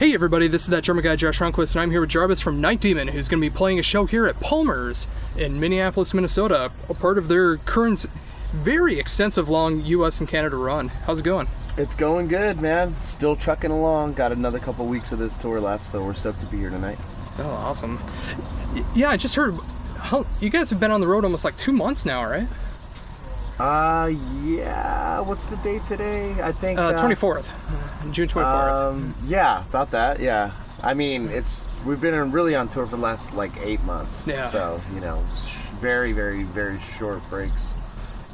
Hey everybody, this is that German guy Josh Ronquist, and I'm here with Jarvis from Night Demon, who's going to be playing a show here at Palmer's in Minneapolis, Minnesota, a part of their current very extensive long US and Canada run. How's it going? It's going good, man. Still trucking along. Got another couple weeks of this tour left, so we're stoked to be here tonight. Oh, awesome. Yeah, I just heard, you guys have been on the road almost like 2 months now, right? Yeah. What's the date today? I think 24th, June 24th. Yeah, about that. Yeah. I mean, we've been really on tour for the last like 8 months. Yeah. So very, very, very short breaks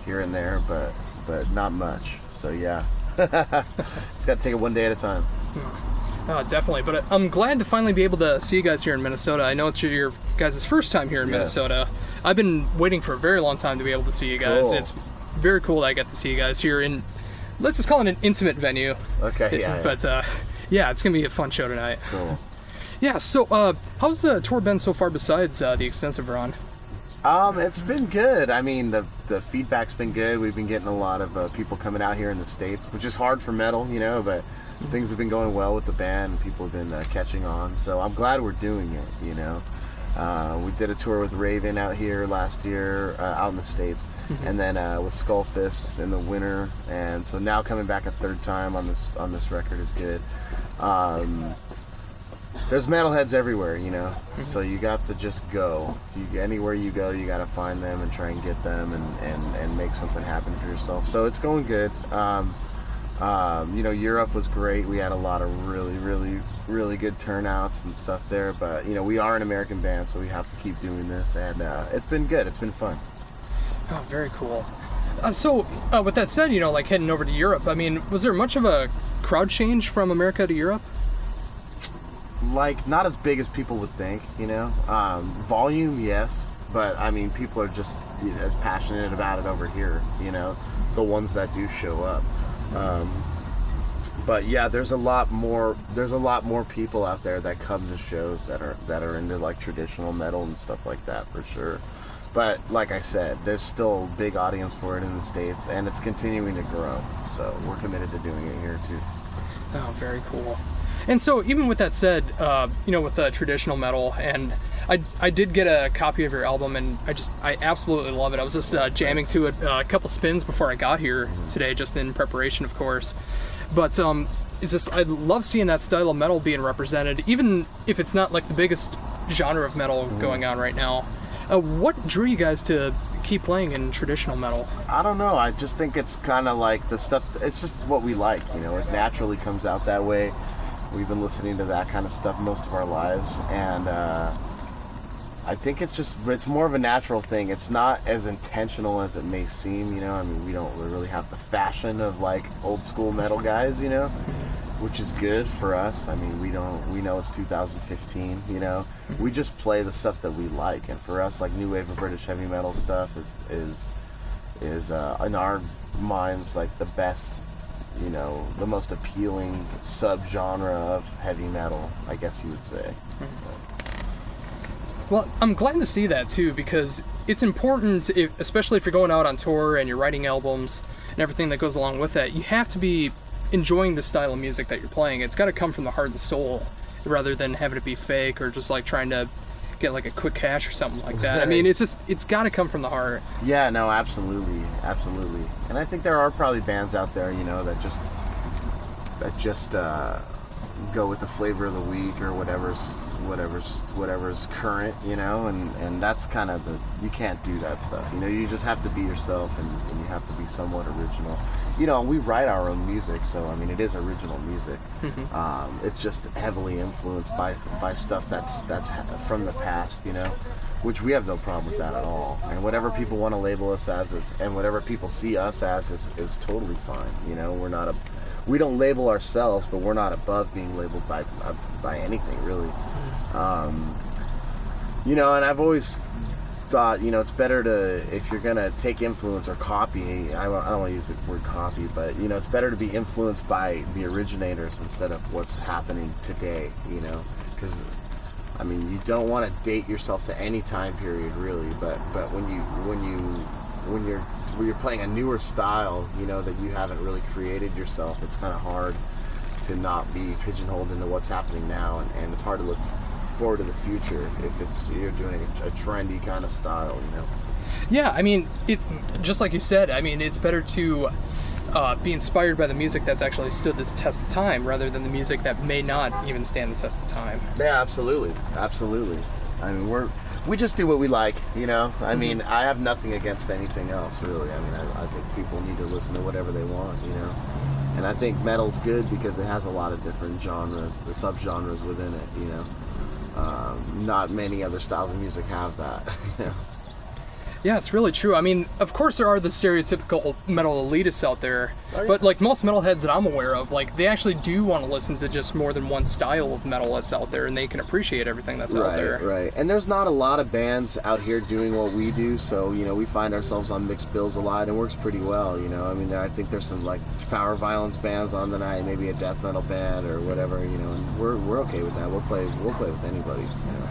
here and there, but not much. So yeah, just got to take it one day at a time. Oh, definitely. But I'm glad to finally be able to see you guys here in Minnesota. I know it's your guys' first time here in Minnesota. I've been waiting for a very long time to be able to see you guys. Cool. It's very cool that I get to see you guys here in, let's just call it an intimate venue. Okay, yeah. But yeah, it's going to be a fun show tonight. Cool. Yeah, so how's the tour been so far besides the extensive run? It's been good. I mean, the feedback's been good. We've been getting a lot of people coming out here in the States, which is hard for metal, but things have been going well with the band, and people have been catching on. So I'm glad we're doing it, We did a tour with Raven out here last year, out in the States, and then with Skullfist in the winter, and so now coming back a third time on this record is good. There's metalheads everywhere, so you have to just go. Anywhere you go, you got to find them and try and get them and make something happen for yourself. So it's going good. Europe was great. We had a lot of really, really, really good turnouts and stuff there. But, we are an American band, so we have to keep doing this. And it's been good. It's been fun. Oh, very cool. So with that said, like heading over to Europe, I mean, was there much of a crowd change from America to Europe? Like, not as big as people would think, Volume, yes. But, I mean, people are just as passionate about it over here, the ones that do show up. But yeah, there's a lot more people out there that come to shows that are into like traditional metal and stuff like that, for sure. But like I said, there's still a big audience for it in the States, and it's continuing to grow. So we're committed to doing it here too. Oh, very cool. And so even with that said, with the traditional metal, and I did get a copy of your album, and I absolutely love it. I was just jamming to it a couple spins before I got here today, just in preparation, of course. But it's just, I love seeing that style of metal being represented, even if it's not like the biggest genre of metal going on right now. What drew you guys to keep playing in traditional metal? I don't know. I just think it's kind of like the stuff, it's just what we like, it naturally comes out that way. We've been listening to that kind of stuff most of our lives, and I think it's more of a natural thing. It's not as intentional as it may seem, I mean, we don't really have the fashion of like old school metal guys, which is good for us. I mean, we know it's 2015, we just play the stuff that we like, and for us, like new wave of British heavy metal stuff is in our minds like the best, the most appealing subgenre of heavy metal, I guess you would say. Well, I'm glad to see that too, because it's important, especially if you're going out on tour and you're writing albums and everything that goes along with that, you have to be enjoying the style of music that you're playing. It's got to come from the heart and soul, rather than having it be fake or just like trying to get like a quick cash or something like that. I mean, it's got to come from the heart. Yeah, no, absolutely. And I think there are probably bands out there, that just go with the flavor of the week or whatever's current, and that's kind of you can't do that stuff. You just have to be yourself, and you have to be somewhat original. We write our own music, so I mean, it is original music. It's just heavily influenced by stuff that's from the past, which we have no problem with that at all. And whatever people want to label us as, and whatever people see us as is totally fine. We don't label ourselves, but we're not above being labeled by anything, really. And I've always thought, it's better to, if you're gonna take influence or copy, I don't want to use the word copy, but it's better to be influenced by the originators instead of what's happening today, because I mean, you don't want to date yourself to any time period, really, but when you're playing a newer style, that you haven't really created yourself, it's kind of hard to not be pigeonholed into what's happening now, and it's hard to look forward to the future if you're doing a trendy kind of style, you know. Yeah, I mean, it just like you said, I mean, it's better to be inspired by the music that's actually stood this test of time rather than the music that may not even stand the test of time. Yeah, absolutely. I mean, we just do what we like, you know. I mean, I have nothing against anything else, really. I mean, I think people need to listen to whatever they want, you know. And I think metal's good because it has a lot of different genres, the subgenres within it, you know. Not many other styles of music have that, you know. Yeah, it's really true. I mean, of course there are the stereotypical metal elitists out there, but like most metalheads that I'm aware of, like they actually do want to listen to just more than one style of metal that's out there, and they can appreciate everything that's out there. Right. And there's not a lot of bands out here doing what we do, so you know we find ourselves on mixed bills a lot, and it works pretty well. You know, I mean, I think there's some like power violence bands on the night, maybe a death metal band or whatever. You know, and we're okay with that. We'll play with anybody. You know.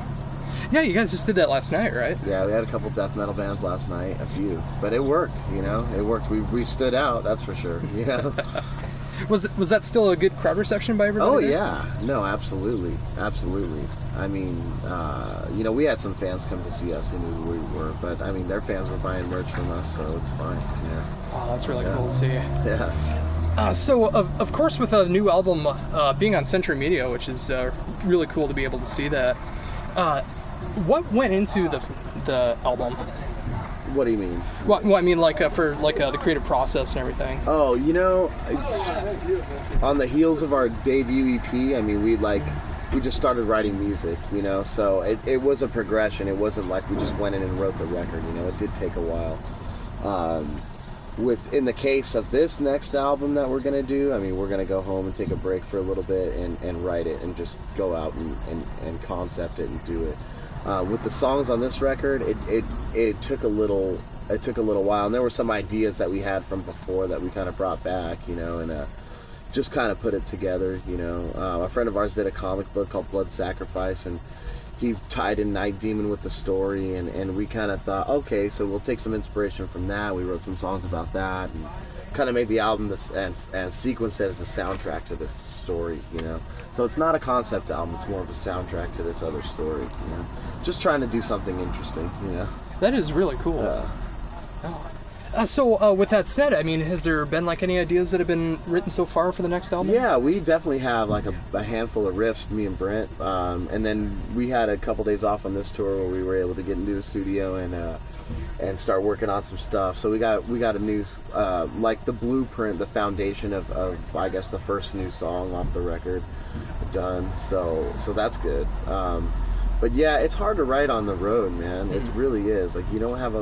Yeah, you guys just did that last night, right? Yeah, we had a couple death metal bands last night, a few, but it worked. You know, it worked. We stood out, that's for sure. You know. Was that still a good crowd reception by everybody? Oh yeah, no, absolutely. I mean, you know, we had some fans come to see us who knew who we were, but I mean, their fans were buying merch from us, so it's fine. Yeah. Oh, that's really cool to see. Yeah. So, of course, with a new album being on Century Media, which is really cool to be able to see that. What went into the album? What do you mean? Well, I mean, like for like the creative process and everything. Oh, you know, it's on the heels of our debut EP. I mean, we just started writing music, you know. So it was a progression. It wasn't like we just went in and wrote the record. You know, it did take a while. In the case of this next album that we're gonna do, I mean, we're gonna go home and take a break for a little bit and write it and just go out and concept it and do it. With the songs on this record, it took a little while, and there were some ideas that we had from before that we kind of brought back, you know, and just kind of put it together, you know. A friend of ours did a comic book called Blood Sacrifice, and he tied in Night Demon with the story, and we kind of thought, okay, so we'll take some inspiration from that. We wrote some songs about that, and kind of made the album and sequenced it as a soundtrack to this story, you know. So it's not a concept album, it's more of a soundtrack to this other story, you know. Just trying to do something interesting, you know. That is really cool. So with that said, I mean, has there been like any ideas that have been written so far for the next album? Yeah, we definitely have like a handful of riffs, me and Brent, and then we had a couple days off on this tour where we were able to get into a studio and start working on some stuff. So we got a new like the blueprint, the foundation of I guess the first new song off the record done. So that's good. But yeah, it's hard to write on the road, man. It really is. Like you don't have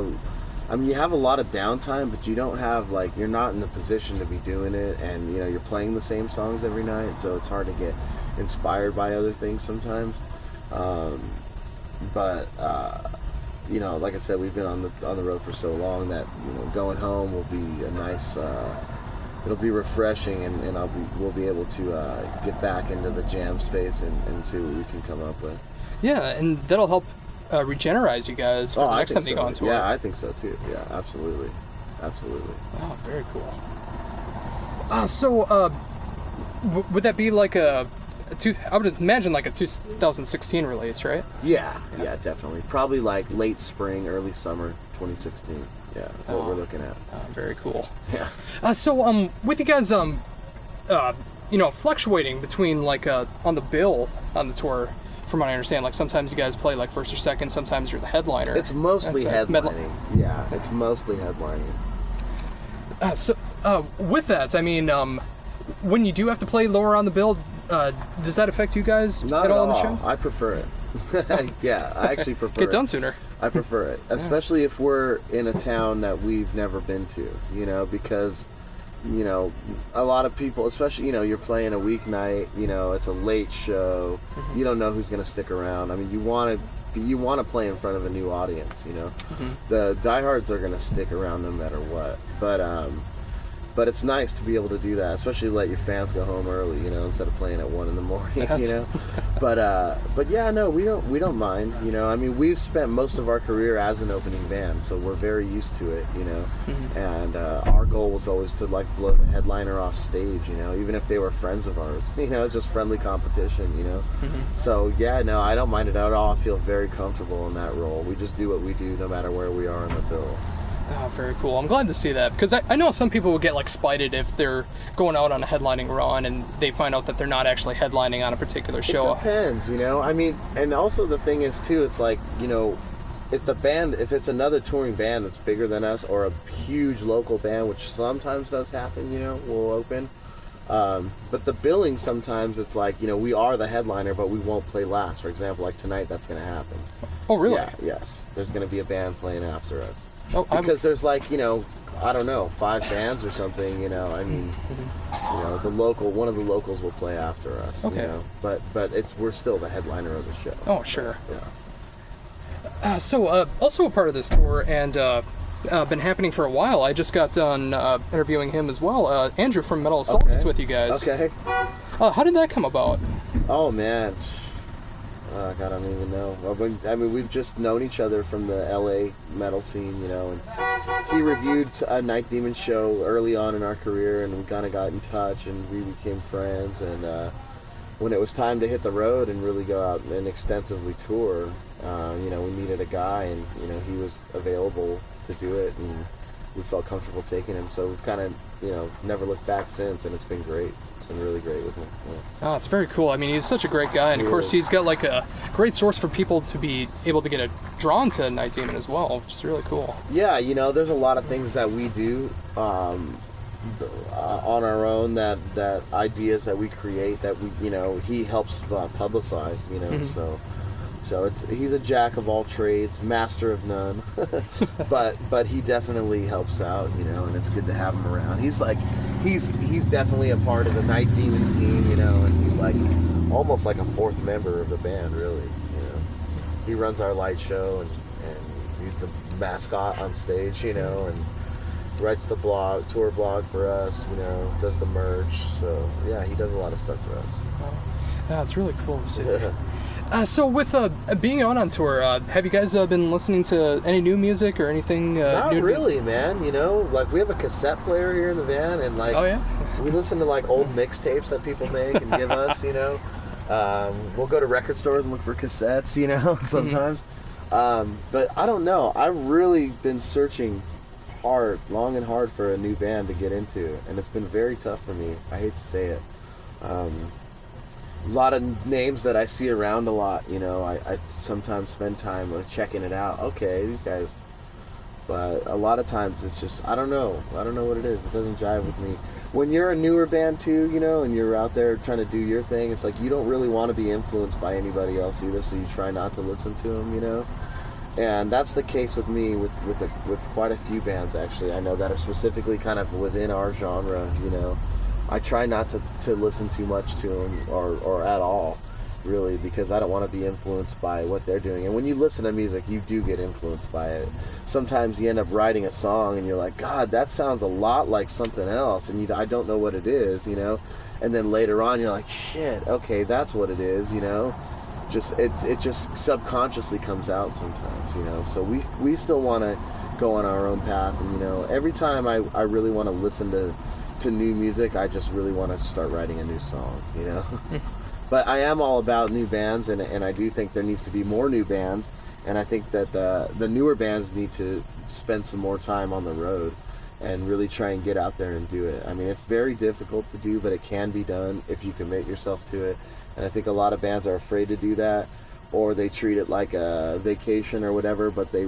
you have a lot of downtime, but you don't have you're not in the position to be doing it, and you know you're playing the same songs every night, so it's hard to get inspired by other things sometimes. But you know, like I said, we've been on the road for so long that you know going home will be a nice. It'll be refreshing, and we'll be able to get back into the jam space and see what we can come up with. Yeah, and that'll help. Regenerate you guys for the next time you go on tour. Yeah, I think so too. Yeah, absolutely. Oh, very cool. So would that be like I would imagine like a 2016 release, right? Yeah, definitely. Probably like late spring, early summer 2016. Yeah, that's what we're looking at. Very cool. Yeah. So with you guys you know, fluctuating between like on the bill on the tour. From what I understand, like sometimes you guys play like first or second, sometimes you're the headliner. It's mostly headlining. Yeah, it's mostly headlining. So with that, I mean, when you do have to play lower on the bill, does that affect you guys at all in the show? I prefer it. Yeah, I actually prefer it. Get done sooner. I prefer it, especially if we're in a town that we've never been to, you know, because you know, a lot of people, especially, you know, you're playing a weeknight, you know, it's a late show, you don't know who's going to stick around. I mean, you want to play in front of a new audience, you know. The diehards are going to stick around no matter what, but it's nice to be able to do that, especially let your fans go home early, you know, instead of playing at 1 a.m, you know. But yeah, no, we don't mind, you know. I mean, we've spent most of our career as an opening band, so we're very used to it, you know. And our goal was always to like blow the headliner off stage, you know, even if they were friends of ours, you know, just friendly competition, you know. So yeah, no, I don't mind it at all. I feel very comfortable in that role. We just do what we do no matter where we are in the bill. Oh, very cool. I'm glad to see that, because I know some people will get like spited if they're going out on a headlining run and they find out that they're not actually headlining on a particular show. It depends, you know. I mean, and also the thing is too, it's like, you know, if it's another touring band that's bigger than us, or a huge local band, which sometimes does happen, you know, we'll open. But the billing, sometimes it's like, you know, we are the headliner, but we won't play last. For example, like tonight, that's going to happen. Oh, really? Yeah, yes. There's going to be a band playing after us. Oh, because there's like, you know, I don't know, 5 bands or something, you know. I mean, you know, one of the locals will play after us, okay. You know. But we're still the headliner of the show. Oh, sure. Yeah. So also a part of this tour, and been happening for a while. I just got done interviewing him as well. Andrew from Metal Assault is with you guys. Okay. How did that come about? Oh, man. God, I don't even know. I mean, we've just known each other from the LA metal scene, you know, and he reviewed a Night Demon show early on in our career, and we kind of got in touch, and we became friends. And when it was time to hit the road and really go out and extensively tour, you know, we needed a guy, and, you know, he was available to do it, and we felt comfortable taking him. So we've kind of, you know, never looked back since, and it's been great. Been really great with him. Yeah. Oh, it's very cool. I mean, he's such a great guy, and of course he's got like a great source for people to be able to get drawn to Night Demon as well, which is really cool. Yeah, you know, there's a lot of things that we do on our own, that ideas that we create, that we, you know, he helps publicize, you know. So he's a jack of all trades, master of none, but he definitely helps out, you know, and it's good to have him around. He's definitely a part of the Night Demon team, you know, and he's like almost like a fourth member of the band, really, you know. He runs our light show, and he's the mascot on stage, you know, and writes the tour blog for us, you know, does the merch. So yeah, he does a lot of stuff for us. Yeah, it's really cool to see. So with being out on tour, have you guys been listening to any new music or anything? Not really, man. You know, like we have a cassette player here in the van, and like, oh yeah, we listen to like old mixtapes that people make and give us. You know, we'll go to record stores and look for cassettes. You know, sometimes. But I don't know. I've really been searching long and hard for a new band to get into, and it's been very tough for me. I hate to say it. A lot of names that I see around a lot, you know, I sometimes spend time checking it out. Okay, these guys, but a lot of times it's just, I don't know what it is. It doesn't jive with me. When you're a newer band too, you know, and you're out there trying to do your thing, it's like you don't really want to be influenced by anybody else either, so you try not to listen to them, you know. And that's the case with me with quite a few bands, actually. I know that are specifically kind of within our genre, you know. I try not to listen too much to them or at all, really, because I don't want to be influenced by what they're doing. And when you listen to music, you do get influenced by it. Sometimes you end up writing a song and you're like, God, that sounds a lot like something else, and I don't know what it is, you know. And then later on you're like, shit, okay, that's what it is, you know. It just subconsciously comes out sometimes, you know. So we still want to go on our own path, and, you know, every time I really want to listen to new music, I just really want to start writing a new song, you know. But I am all about new bands, and I do think there needs to be more new bands, and I think that the newer bands need to spend some more time on the road and really try and get out there and do it. I mean, it's very difficult to do, but it can be done if you commit yourself to it. And I think a lot of bands are afraid to do that, or they treat it like a vacation or whatever, but they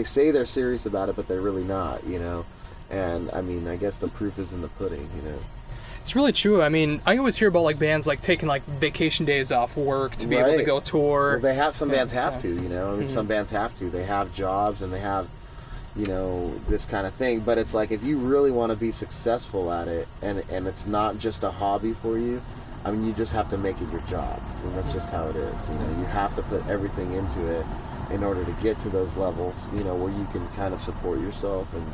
say they're serious about it, but they're really not, you know. And I mean, I guess the proof is in the pudding, you know. It's really true. I mean, I always hear about like bands like taking like vacation days off work to be able to go tour. Well, they have, some bands have to, you know. I mean, some bands have to. They have jobs and they have, you know, this kind of thing. But it's like, if you really want to be successful at it, and it's not just a hobby for you, I mean, you just have to make it your job. I mean, that's just how it is. You know, you have to put everything into it in order to get to those levels, you know, where you can kind of support yourself and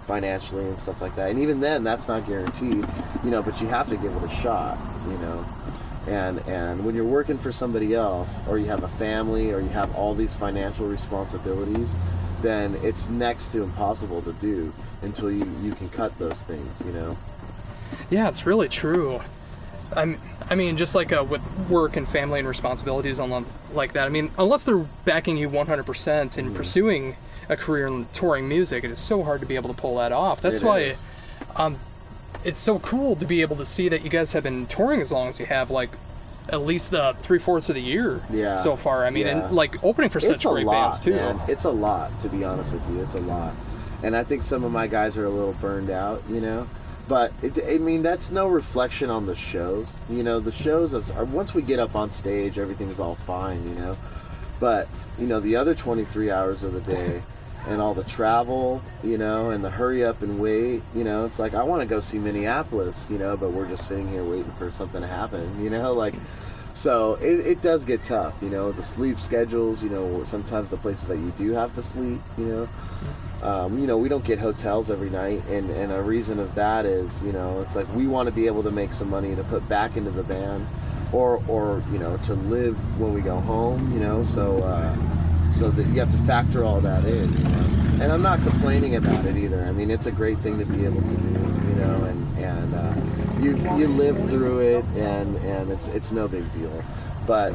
financially and stuff like that. And even then, that's not guaranteed, you know, but you have to give it a shot, you know. And when you're working for somebody else, or you have a family, or you have all these financial responsibilities, then it's next to impossible to do until you can cut those things, you know? Yeah, it's really true. I mean, just like with work and family and responsibilities like that, I mean, unless they're backing you 100% in pursuing a career in touring music, it is so hard to be able to pull that off. That's why it's so cool to be able to see that you guys have been touring as long as you have, like at least 3/4 of the year so far. I mean, and like opening for such great bands too. Man. It's a lot, to be honest with you. It's a lot. And I think some of my guys are a little burned out, you know? But, I mean, that's no reflection on the shows. You know, the shows, once we get up on stage, everything's all fine, you know? But, you know, the other 23 hours of the day and all the travel, you know, and the hurry up and wait, you know, it's like, I want to go see Minneapolis, you know, but we're just sitting here waiting for something to happen, you know? Like, so it does get tough, you know, the sleep schedules, you know, sometimes the places that you do have to sleep, you know? You know, we don't get hotels every night, and a reason of that is, you know, it's like we want to be able to make some money to put back into the band, or you know, to live when we go home, you know, so that you have to factor all that in, you know. And I'm not complaining about it either. I mean, it's a great thing to be able to do, you know, and you live through it, and it's no big deal, but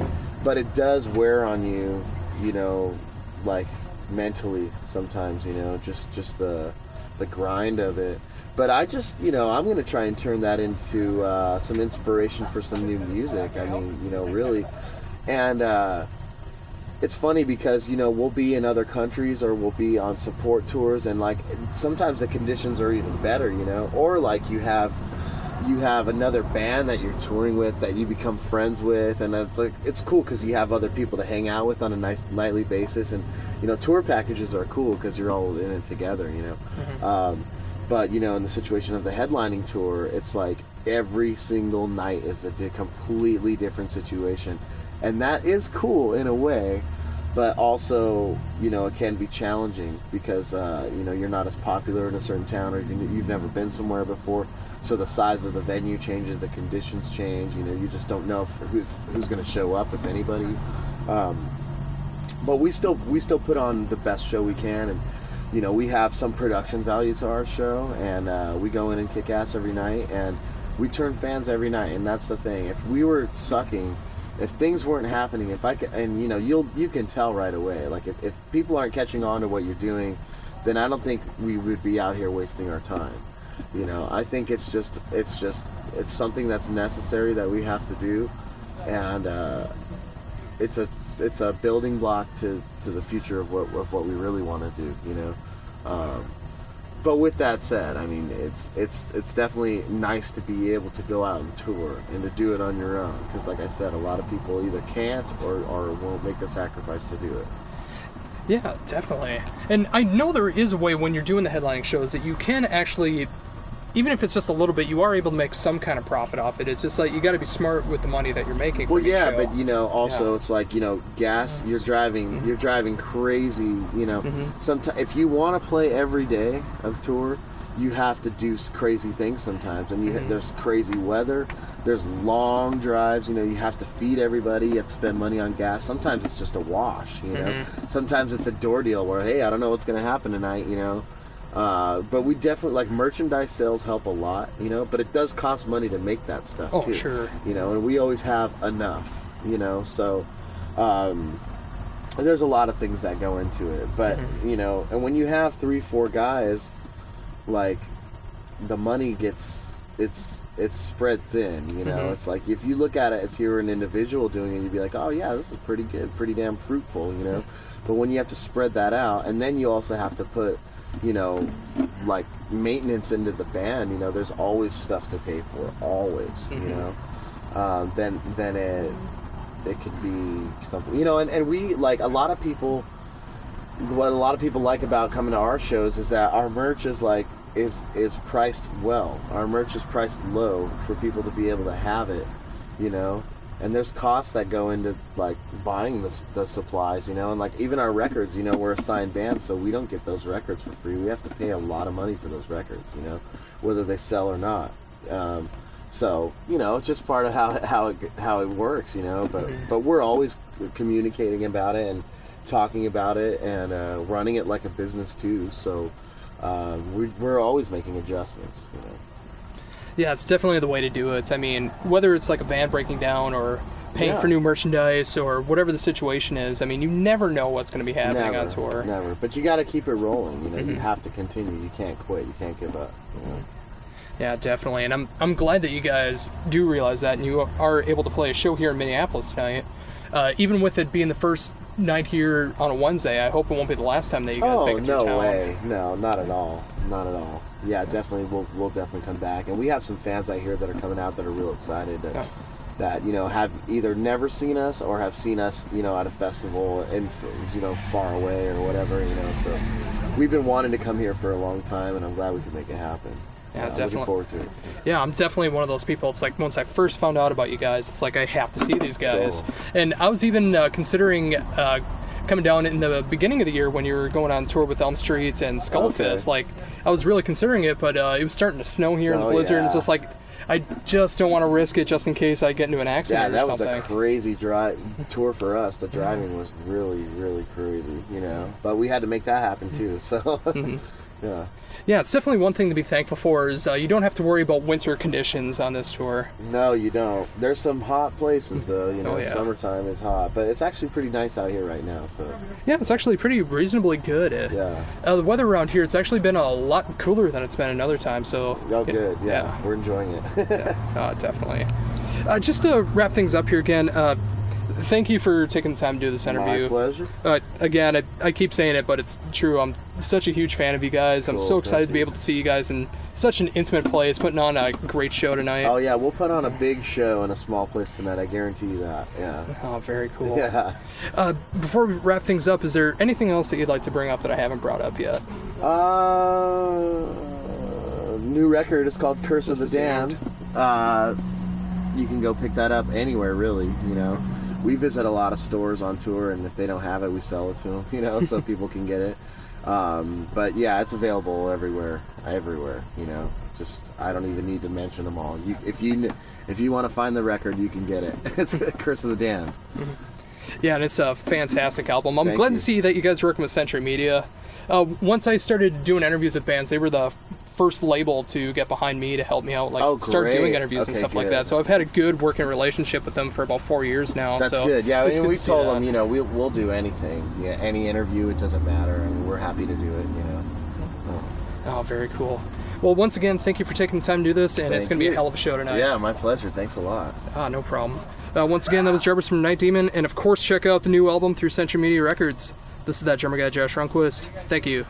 it does wear on you, you know, like mentally sometimes, you know, just the grind of it. But I just, you know, I'm going to try and turn that into some inspiration for some new music. I mean, you know, really. And it's funny because, you know, we'll be in other countries, or we'll be on support tours, and like sometimes the conditions are even better, you know, or like you have another band that you're touring with that you become friends with, and it's like, it's cool because you have other people to hang out with on a nice nightly basis. And, you know, tour packages are cool because you're all in it together, you know. But, you know, in the situation of the headlining tour, it's like every single night is a completely different situation, and that is cool in a way. But also, you know, it can be challenging because, you know, you're not as popular in a certain town, or you've never been somewhere before. So the size of the venue changes, the conditions change. You know, you just don't know who's going to show up, if anybody. But we still put on the best show we can, and, you know, we have some production value to our show, and we go in and kick ass every night, and we turn fans every night. And that's the thing. If we were sucking, if things weren't happening, and you know, you can tell right away. Like if people aren't catching on to what you're doing, then I don't think we would be out here wasting our time. You know, I think it's something that's necessary that we have to do, and it's a building block to the future of what we really want to do. You know. But with that said, I mean, it's definitely nice to be able to go out and tour and to do it on your own. Because, like I said, a lot of people either can't or won't make the sacrifice to do it. Yeah, definitely. And I know there is a way when you're doing the headlining shows that you can actually, even if it's just a little bit, you are able to make some kind of profit off it. It's just like you got to be smart with the money that you're making. Well, yeah, but you know, also it's like, you know, gas. You're driving crazy. You know, sometimes if you want to play every day of tour, you have to do crazy things sometimes, and there's crazy weather. There's long drives. You know, you have to feed everybody. You have to spend money on gas. Sometimes it's just a wash. You know, sometimes it's a door deal where, hey, I don't know what's going to happen tonight. You know. But we definitely, like, merchandise sales help a lot, you know, but it does cost money to make that stuff too. Oh, sure. You know, and we always have enough, you know, so there's a lot of things that go into it. But, you know, and when you have 3-4 guys, like, the money gets, it's spread thin, you know. It's like, if you look at it, if you're an individual doing it, you'd be like, oh yeah, this is pretty good, pretty damn fruitful, you know. But when you have to spread that out, and then you also have to put, you know, like, maintenance into the band, you know, there's always stuff to pay for, always, you know, then it could be something, you know, and we, like, what a lot of people like about coming to our shows is that our merch is like, is priced well. Our merch is priced low for people to be able to have it, you know. And there's costs that go into, like, buying the supplies, you know, and, like, even our records, you know, we're a signed band, so we don't get those records for free. We have to pay a lot of money for those records, you know, whether they sell or not. So, you know, just part of how it works, you know. But we're always communicating about it and talking about it and running it like a business too. So we're always making adjustments, you know. Yeah, it's definitely the way to do it. I mean, whether it's like a van breaking down or paying for new merchandise or whatever the situation is, I mean, you never know what's going to be happening on tour. Never. But you got to keep it rolling. You know, you have to continue. You can't quit. You can't give up. You know? Yeah, definitely. And I'm glad that you guys do realize that and you are able to play a show here in Minneapolis tonight. Even with it being the first night here on a Wednesday, I hope it won't be the last time that you guys make it through town. No way. No, not at all. Not at all. Yeah, definitely. We'll definitely come back. And we have some fans out here that are coming out that are real excited that, you know, have either never seen us or have seen us, you know, at a festival and, you know, far away or whatever, you know. So we've been wanting to come here for a long time, and I'm glad we could make it happen. Yeah, definitely. Looking forward to it. Yeah, I'm definitely one of those people. It's like once I first found out about you guys, it's like I have to see these guys. Cool. And I was even considering coming down in the beginning of the year when you were going on tour with Elm Street and Skullfist. Like, I was really considering it, but it was starting to snow here in the blizzard, and it's just like, I just don't want to risk it just in case I get into an accident or something. Yeah, that was a crazy tour for us. The driving was really, really crazy, you know. But we had to make that happen too, so yeah. Yeah, it's definitely one thing to be thankful for is you don't have to worry about winter conditions on this tour. No, you don't. There's some hot places, though. You know, summertime is hot. But it's actually pretty nice out here right now. So yeah, it's actually pretty reasonably good. The weather around here, it's actually been a lot cooler than it's been another time. So good. Yeah, we're enjoying it. Definitely. Just to wrap things up here again, thank you for taking the time to do this interview. My pleasure. Again, I keep saying it, but it's true. I'm such a huge fan of you guys. I'm so excited to be able to see you guys in such an intimate place, putting on a great show tonight. Oh, yeah, we'll put on a big show in a small place tonight. I guarantee you that. Yeah. Oh, very cool. Yeah. Before we wrap things up, is there anything else that you'd like to bring up that I haven't brought up yet? New record is called Curse of the Damned. You can go pick that up anywhere, really, you know. We visit a lot of stores on tour, and if they don't have it, we sell it to them, you know, so people can get it. But yeah, it's available everywhere, you know. Just, I don't even need to mention them all. If you want to find the record, you can get it. It's Curse of the Damned. Yeah, and it's a fantastic album. I'm glad to see that you guys are working with Century Media. Once I started doing interviews with bands, they were the first label to get behind me to help me out, start doing interviews and stuff like that. So I've had a good working relationship with them for about 4 years now. That's good. Yeah, I mean, we told them, you know, we'll do anything. Yeah, any interview, it doesn't matter. I mean, we're happy to do it, you know. Oh, very cool. Well, once again, thank you for taking the time to do this, and it's going to be a hell of a show tonight. Yeah, my pleasure. Thanks a lot. No problem. Once again, that was Jarvis from Night Demon, and of course, check out the new album through Century Media Records. This is that German guy, Josh Runquist. Thank you.